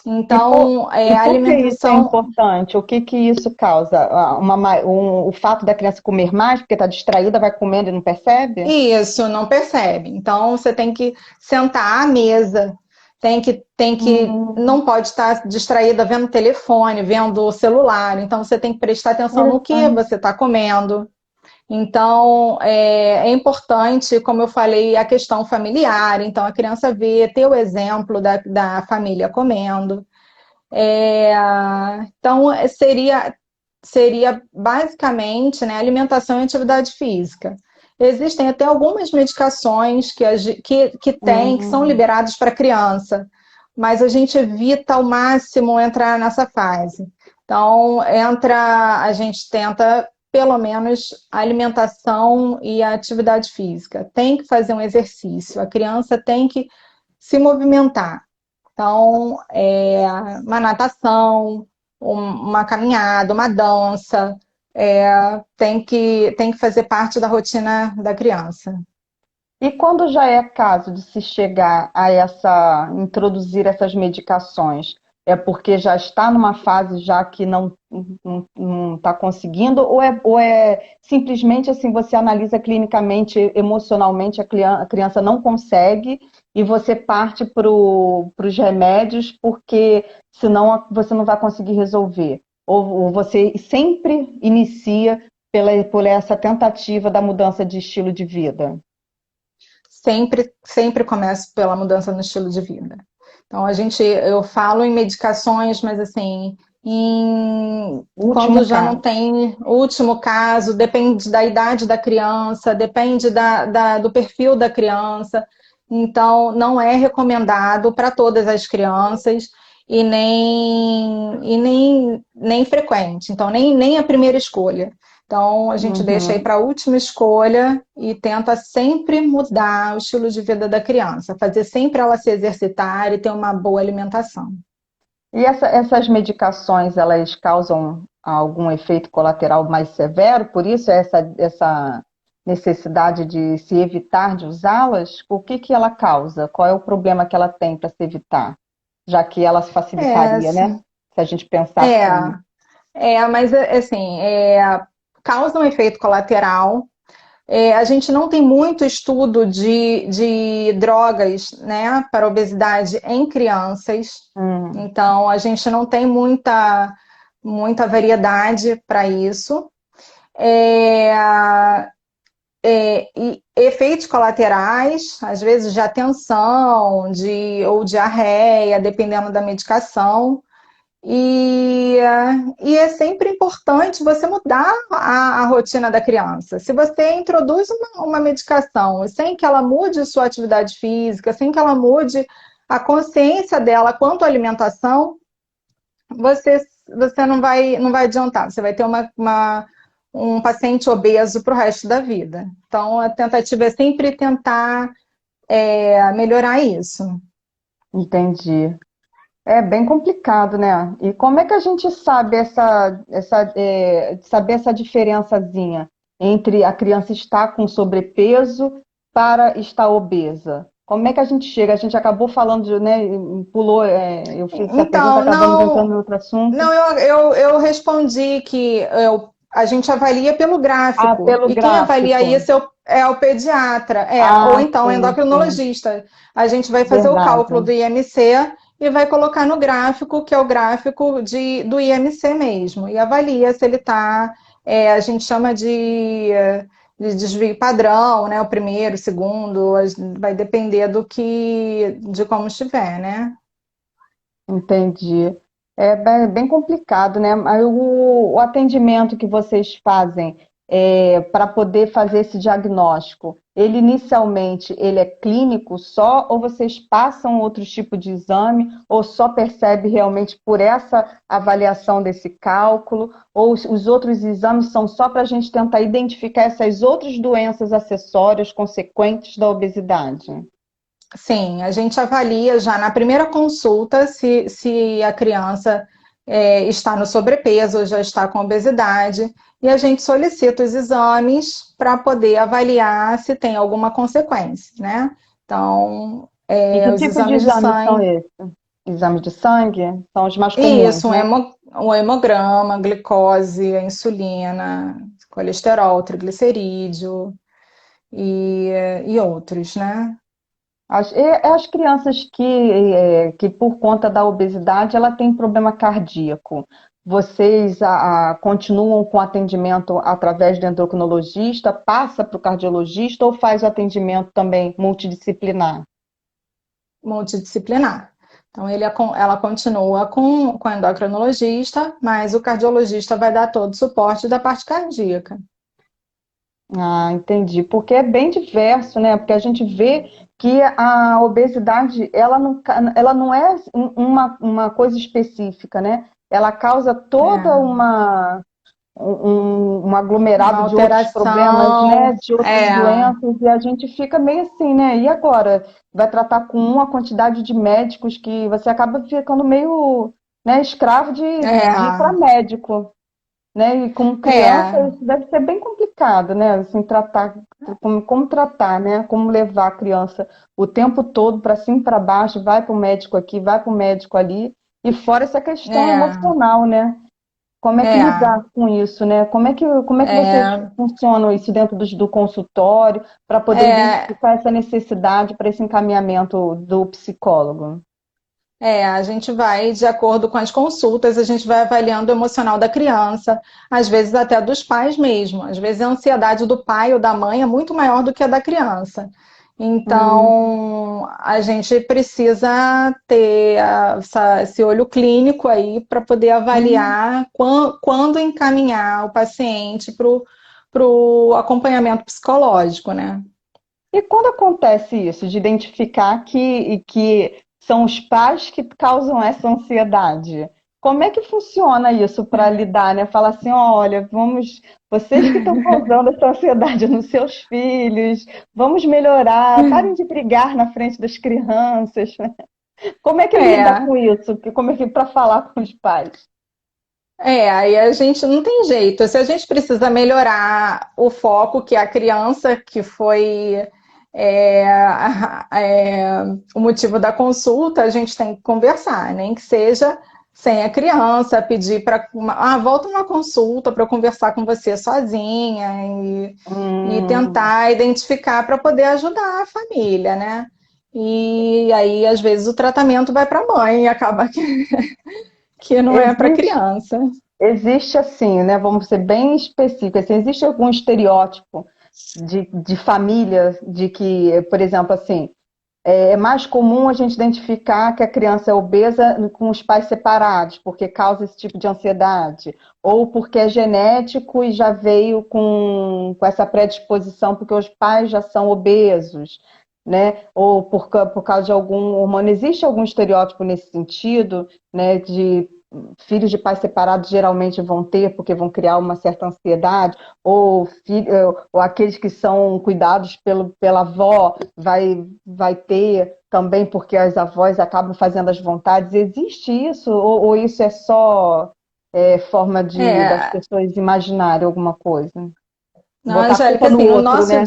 Então, E a por que isso é alimentação, importante? O que que isso causa? O fato da criança comer mais, porque está distraída, vai comendo e não percebe? isso, não percebe. Então, você tem que sentar à mesa, Hum, não pode estar distraída vendo telefone, vendo o celular. Então, você tem que prestar atenção no que interessante. você está comendo. Então, é importante, como eu falei, a questão familiar. Então, a criança vê, ter o exemplo da família comendo. É, então, seria basicamente, né, alimentação e atividade física. Existem até algumas medicações que são Hum, liberadas para criança, mas a gente evita ao máximo entrar nessa fase. Então, a gente tenta pelo menos a alimentação e a atividade física. Tem que fazer um exercício. A criança tem que se movimentar. Então, uma natação, uma caminhada, uma dança, tem que fazer parte da rotina da criança. E quando já é caso de se chegar a introduzir essas medicações, é porque já está numa fase já que não está conseguindo, ou é simplesmente assim, você analisa clinicamente, emocionalmente, a criança não consegue e você parte para os remédios porque senão você não vai conseguir resolver. Ou você sempre inicia por essa tentativa da mudança de estilo de vida. Sempre começo pela mudança no estilo de vida. Então, eu falo em medicações, mas assim, Último quando já não caso. tem o último caso, depende da idade da criança, depende do perfil da criança. Então, não é recomendado para todas as crianças e nem frequente. Então, nem a primeira escolha. Então, a gente deixa aí Uhum. para a última escolha e tenta sempre mudar o estilo de vida da criança, fazer sempre ela se exercitar e ter uma boa alimentação. E essas medicações, elas causam algum efeito colateral mais severo? Por isso, essa necessidade de se evitar de usá-las? O que que ela causa? Qual é o problema que ela tem para se evitar? Já que ela se É, facilitaria, né? Se a gente pensar é, assim. mas assim, causa um efeito colateral. A gente não tem muito estudo de drogas, né, para obesidade em crianças, Hum, então a gente não tem muita variedade para isso. É, e efeitos colaterais, às vezes de atenção, ou diarreia, dependendo da medicação. E é sempre importante você mudar a rotina da criança. Se você introduz uma medicação sem que ela mude sua atividade física, sem que ela mude a consciência dela quanto à alimentação, você não vai adiantar. Você vai ter um paciente obeso para o resto da vida. Então, a tentativa é sempre tentar melhorar isso. entendi. É bem complicado, né? E como é que a gente sabe saber essa diferençazinha entre a criança estar com sobrepeso para estar obesa? Como é que a gente chega? A gente acabou falando, né? Pulou, eu fiz essa pergunta, Então, acabamos entrando não, em outro assunto. não, eu respondi que a gente avalia pelo Ah, gráfico, pelo e quem avalia gráfico. isso o pediatra, ou Ah, então o sim, sim, endocrinologista. A gente vai fazer o cálculo verdade. do IMC e vai colocar no gráfico, que é o gráfico do IMC mesmo, e avalia se ele está, a gente chama de desvio padrão, né? O primeiro, o segundo, vai depender de como estiver, né? Entendi. É bem complicado, né? Aí o atendimento que vocês fazem para poder fazer esse diagnóstico, ele inicialmente ele é clínico só, ou vocês passam outro tipo de exame, ou só percebe realmente por essa avaliação desse cálculo, ou os outros exames são só para a gente tentar identificar essas outras doenças acessórias consequentes da obesidade? Sim, a gente avalia já na primeira consulta se a criança está no sobrepeso ou já está com obesidade, e a gente solicita os exames para poder avaliar se tem alguma consequência, né? Então, E que os tipo de exames de exames são sangue, esses? Exames de sangue? São os mais comuns, isso, né? um hemograma, glicose, a insulina, colesterol, triglicerídeo e outros, né? As crianças que, por conta da obesidade, ela tem problema cardíaco. Vocês continuam com atendimento através do endocrinologista, passa para o cardiologista ou faz o atendimento também multidisciplinar? Multidisciplinar. Então, ela continua com o endocrinologista, mas o cardiologista vai dar todo o suporte da parte cardíaca. Ah, entendi. Porque é bem diverso, né? Porque a gente vê que a obesidade, ela não é uma coisa específica, né? Ela causa toda É, um Uma aglomerado de outros problemas, né, alteração, de outras doenças, e a gente fica meio assim, né? E agora? Vai tratar com uma quantidade de médicos que você acaba ficando meio, né, escravo de ir para é, médico, né? E como criança, é, isso deve ser bem complicado, né? Assim, tratar, como tratar, né? Como levar a criança o tempo todo para cima e para baixo, vai para o médico aqui, vai para o médico ali, e fora essa questão é, emocional, né? Como é que é, lidar com isso, né? Como é que vocês é, funcionam isso dentro do consultório para poder é, identificar essa necessidade para esse encaminhamento do psicólogo? a gente vai, de acordo com as consultas, a gente vai avaliando o emocional da criança, às vezes até dos pais mesmo. Às vezes a ansiedade do pai ou da mãe é muito maior do que a da criança. Hum, Então, a gente precisa ter esse olho clínico aí para poder hum. avaliar quando encaminhar o paciente para o acompanhamento psicológico, né? E quando acontece isso, de identificar que são os pais que causam essa ansiedade? Como é que funciona isso para lidar, né? Falar assim, olha, vocês que estão causando essa ansiedade nos seus filhos, vamos melhorar, parem de brigar na frente das crianças. Como é que lida É, com isso? Como é que para falar com os pais? aí a gente não tem jeito. Se a gente precisa melhorar o foco, que é a criança, que foi é, é, o motivo da consulta, a gente tem que conversar, nem que seja sem a criança, pedir para. Volta uma consulta para eu conversar com você sozinha e Hum, tentar identificar para poder ajudar a família, né? E aí, às vezes, o tratamento vai para a mãe e acaba que não é para a existe criança. Existe assim, né? Vamos ser bem específicos. Assim, existe algum estereótipo de família de que, por exemplo, assim, é mais comum a gente identificar que a criança é obesa com os pais separados, porque causa esse tipo de ansiedade, ou porque é genético e já veio com essa predisposição, porque os pais já são obesos, né? Ou por causa de algum hormônio. Existe algum estereótipo nesse sentido, né? De filhos de pais separados geralmente vão ter, porque vão criar uma certa ansiedade, ou aqueles que são cuidados pela avó vai ter também, porque as avós acabam fazendo as vontades. Existe isso? Ou isso é só forma das É, pessoas imaginarem alguma coisa? não, Botar a Angélica, culpa no assim, outro, né?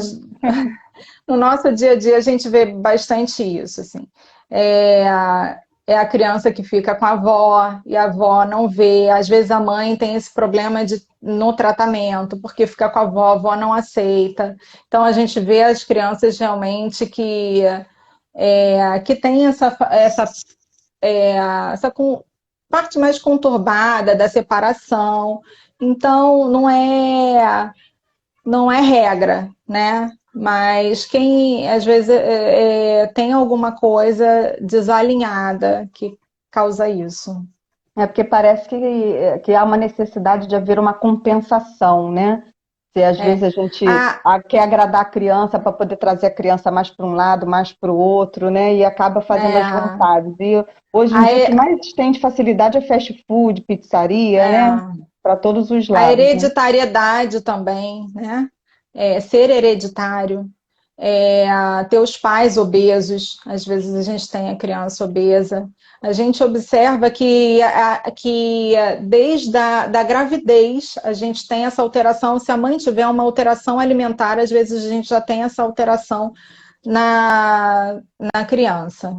no nosso dia a dia a gente vê bastante isso, assim. É, é a criança que fica com a avó e a avó não vê. Às vezes a mãe tem esse problema no tratamento, porque fica com a avó não aceita. Então a gente vê as crianças realmente que tem essa parte mais conturbada da separação. Então não é regra, né? Mas quem às vezes tem alguma coisa desalinhada que causa isso. É porque parece que há uma necessidade de haver uma compensação, né? Se às vezes É. a gente A, quer agradar a criança para poder trazer a criança mais para um lado, mais para o outro, né? E acaba fazendo as é, vontades. E hoje em a, dia o que he- mais tem de facilidade é fast food, pizzaria, né? é, Para todos os a lados, né? hereditariedade também, né? Ser hereditário. Ter os pais obesos, às vezes a gente tem a criança obesa. A gente observa que desde da gravidez a gente tem essa alteração. Se a mãe tiver uma alteração alimentar, às vezes a gente já tem essa alteração na criança.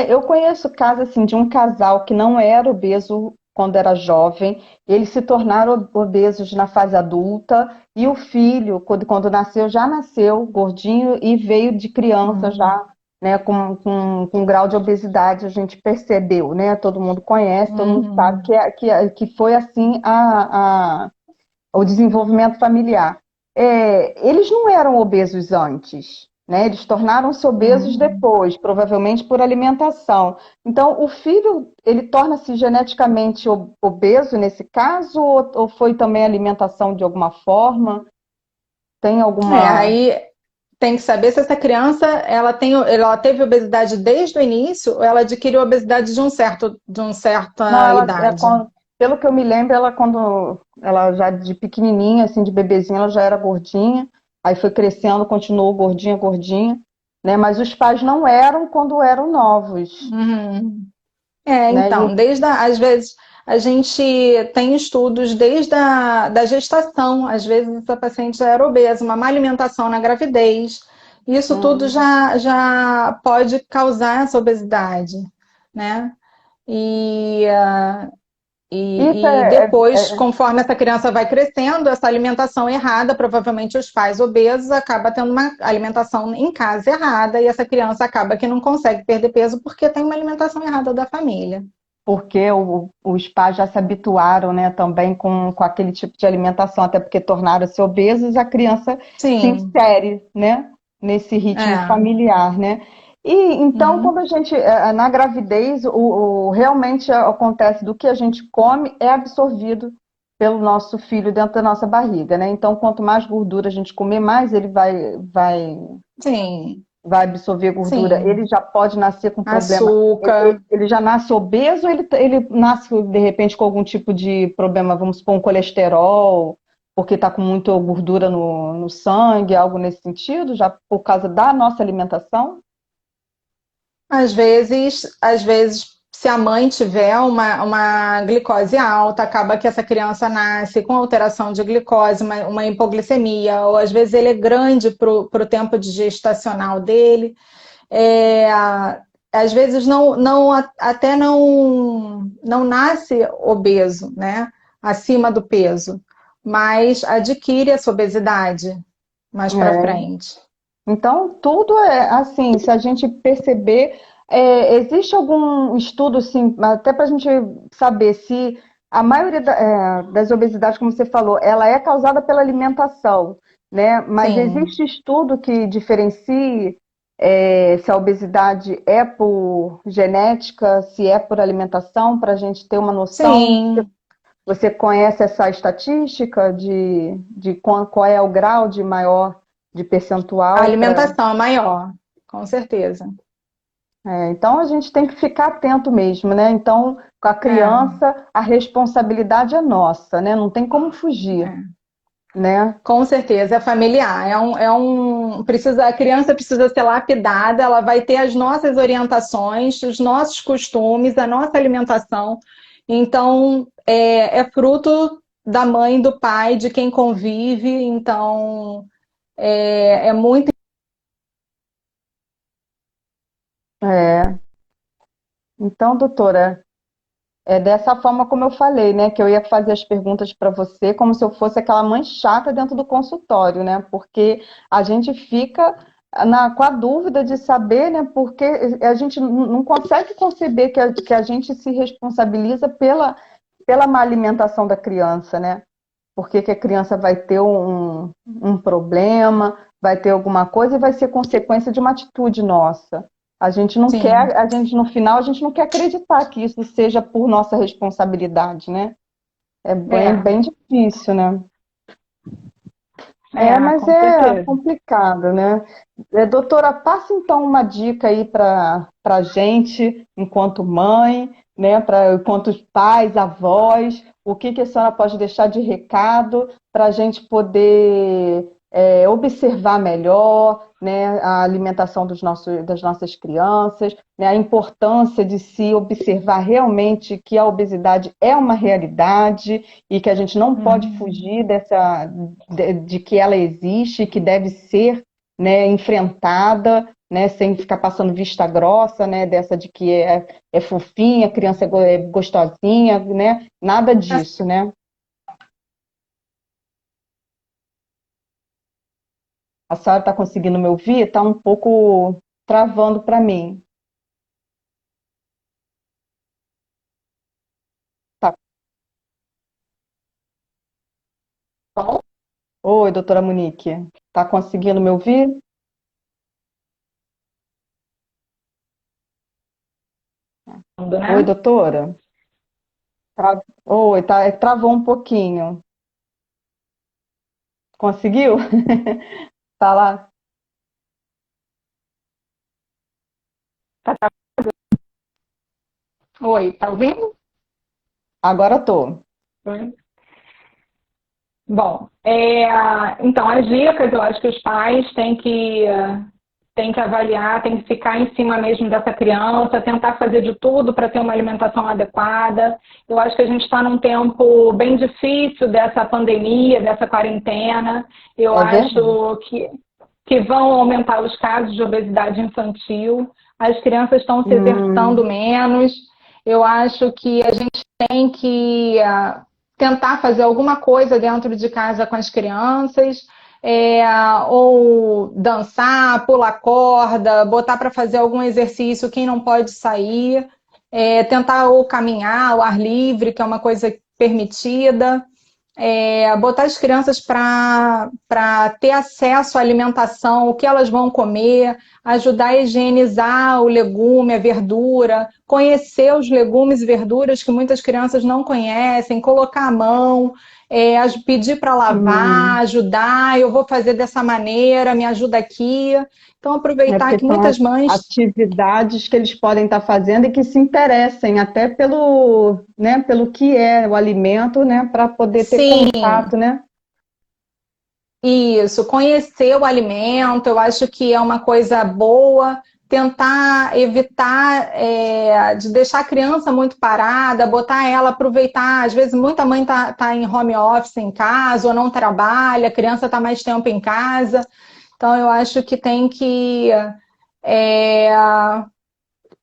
Eu conheço casos assim de um casal que não era obeso quando era jovem, eles se tornaram obesos na fase adulta e o filho, quando nasceu, já nasceu gordinho e veio de criança Hum, já, né, com um grau de obesidade, a gente percebeu, né? Todo mundo conhece, todo mundo sabe uhum. que foi assim o desenvolvimento familiar. Eles não eram obesos antes, né? Eles tornaram-se obesos Uhum. depois, provavelmente por alimentação. Então, o filho, ele torna-se geneticamente obeso nesse caso, ou foi também alimentação de alguma forma? Tem alguma. Aí tem que saber se essa criança ela teve obesidade desde o início ou ela adquiriu obesidade de uma Não, certa idade. pelo que eu me lembro, ela quando ela já de pequenininha, assim, de bebezinha, ela já era gordinha, aí foi crescendo, continuou gordinha, gordinha, né? Mas os pais não eram quando eram novos, Uhum. né? E Então, às vezes a gente tem estudos desde da gestação, às vezes a paciente já era obesa, uma má alimentação na gravidez, isso tudo hum, já pode causar essa obesidade, né? E, isso e depois, conforme essa criança vai crescendo, essa alimentação errada, provavelmente os pais obesos acabam tendo uma alimentação em casa errada e essa criança acaba que não consegue perder peso porque tem uma alimentação errada da família. porque os pais já se habituaram, né, também com aquele tipo de alimentação, até porque tornaram-se obesos, a criança se Sim, insere, né, nesse ritmo é. familiar, né? E então, Uhum. quando a gente, na gravidez, realmente acontece do que a gente come é absorvido pelo nosso filho dentro da nossa barriga, né? Então, quanto mais gordura a gente comer, mais ele Sim, vai absorver gordura. sim. Ele já pode nascer com problema. Ele, Açúcar. ele já nasce obeso, ele nasce de repente com algum tipo de problema, vamos supor, um colesterol, porque está com muita gordura no sangue, algo nesse sentido, já por causa da nossa alimentação. Às vezes, se a mãe tiver uma glicose alta, acaba que essa criança nasce com alteração de glicose, uma hipoglicemia, ou às vezes ele é grande para o tempo de gestacional dele. É, às vezes até não nasce obeso, né? Acima do peso, mas adquire essa obesidade mais para É. frente. Então, tudo é assim, se a gente perceber, existe algum estudo, assim, até para a gente saber se a maioria das obesidades, como você falou, ela é causada pela alimentação, né? Mas Sim, existe estudo que diferencie, se a obesidade é por genética, se é por alimentação, para a gente ter uma noção. sim. Você conhece essa estatística de qual é o grau de maior de A percentual para. alimentação é maior, com certeza. Então a gente tem que ficar atento mesmo, né? Então, com a É, criança, a responsabilidade é nossa, né? Não tem como fugir, é. né? Com certeza, é familiar. A criança precisa ser lapidada, ela vai ter as nossas orientações, os nossos costumes, a nossa alimentação. Então, é fruto da mãe, do pai, de quem convive. Então, é muito. É. Então, doutora, é dessa forma como eu falei, né? Que eu ia fazer as perguntas para você, como se eu fosse aquela mãe chata dentro do consultório, né? Porque a gente fica com a dúvida de saber, né? Porque a gente não consegue conceber que a gente se responsabiliza pela má alimentação da criança, né? Por que que a criança vai ter um problema, vai ter alguma coisa e vai ser consequência de uma atitude nossa. A gente não Sim, quer, a gente no final, a gente não quer acreditar que isso seja por nossa responsabilidade, né? É bem, é, bem difícil, né? Mas com é certeza. complicado, né? Doutora, passa então uma dica aí para gente, enquanto mãe, né? Enquanto pais, avós, o que que a senhora pode deixar de recado para a gente poder observar melhor, né? A alimentação das nossas crianças, né? A importância de se observar realmente que a obesidade é uma realidade e que a gente não pode Uhum. fugir de que ela existe, que deve ser, né, enfrentada, né, sem ficar passando vista grossa, né, dessa de que é fofinha, a criança é gostosinha, né, nada disso, né. A senhora está conseguindo me ouvir? Está um pouco travando para mim. Tá bom? Oi, doutora Monique, está conseguindo me ouvir? Oi, Né? doutora. Oi, travou um pouquinho. Conseguiu? Falar? Oi, tá ouvindo? Agora tô. Bom, então as dicas, eu acho que os pais têm que avaliar, têm que ficar em cima mesmo dessa criança, tentar fazer de tudo para ter uma alimentação adequada. Eu acho que a gente está num tempo bem difícil dessa pandemia, dessa quarentena. Eu É verdade. acho que vão aumentar os casos de obesidade infantil. As crianças estão se exercitando Hum, menos. Eu acho que a gente tem que tentar fazer alguma coisa dentro de casa com as crianças, ou dançar, pular corda, botar para fazer algum exercício quem não pode sair, tentar ou caminhar ao ar livre, que é uma coisa permitida. Botar as crianças para ter acesso à alimentação, o que elas vão comer, ajudar a higienizar o legume, a verdura, conhecer os legumes e verduras que muitas crianças não conhecem, colocar a mão, pedir para lavar, hum. ajudar, eu vou fazer dessa maneira, me ajuda aqui. Então, É aproveitar porque que são muitas mães. atividades que eles podem estar fazendo e que se interessem até pelo, né, pelo que é o alimento, né, para poder ter Sim, contato, né? isso, conhecer o alimento, eu acho que é uma coisa boa. Tentar evitar de deixar a criança muito parada, botar ela aproveitar. Às vezes, muita mãe tá em home office em casa ou não trabalha, a criança está mais tempo em casa. Então, eu acho que tem que é,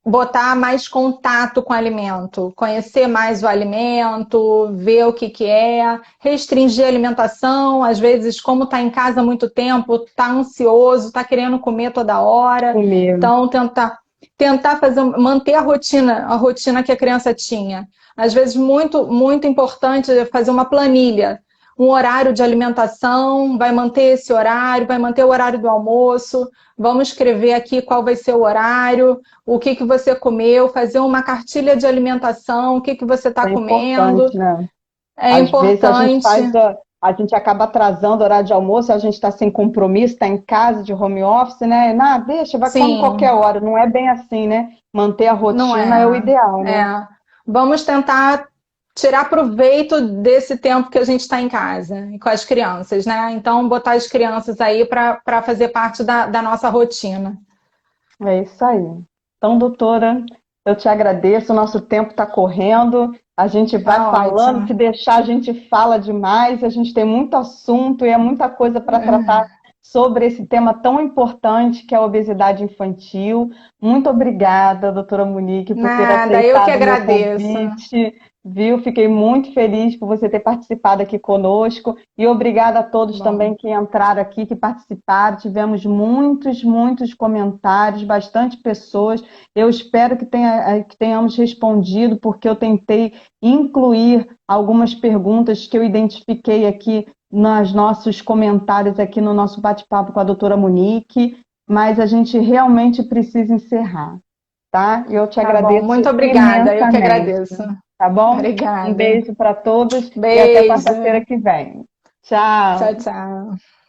botar mais contato com o alimento, conhecer mais o alimento, ver o que é, restringir a alimentação, às vezes, como está em casa há muito tempo, está ansioso, está querendo comer toda hora, Comer. então tentar manter a rotina que a criança tinha. Às vezes, muito, muito importante é fazer uma planilha, um horário de alimentação, vai manter esse horário, vai manter o horário do almoço, vamos escrever aqui qual vai ser o horário, o que que você comeu, fazer uma cartilha de alimentação, o que que você está É comendo. importante, né? É Às vezes a gente importante. a gente acaba atrasando o horário de almoço, a gente está sem compromisso, está em casa de home office, né? Não, deixa, vai come qualquer Sim, hora. Não é bem assim, né? Manter a não rotina é o é. ideal, né? É. Vamos tentar tirar proveito desse tempo que a gente está em casa e com as crianças, né? Então, botar as crianças aí para fazer parte da nossa rotina. É isso aí. Então, doutora, eu te agradeço. O nosso tempo está correndo. A gente vai Tá falando. Se ótimo. deixar, a gente fala demais. A gente tem muito assunto e é muita coisa para tratar sobre esse tema tão importante que é a obesidade infantil. Muito obrigada, doutora Monique, por ter Nada, eu que aceitado o meu agradeço. convite. Viu? Fiquei muito feliz por você ter participado aqui conosco e obrigada a todos Bom. também que entraram aqui, que participaram. Tivemos muitos, muitos comentários, bastante pessoas. Eu espero que tenhamos respondido, porque eu tentei incluir algumas perguntas que eu identifiquei aqui nos nossos comentários, aqui no nosso bate-papo com a doutora Monique, mas a gente realmente precisa encerrar, tá? E eu te Tá bom, agradeço muito obrigada, eu que imensamente. agradeço. Tá bom? Um Obrigada. beijo para todos e até Beijo. quarta-feira que vem. Tchau, Tchau. tchau.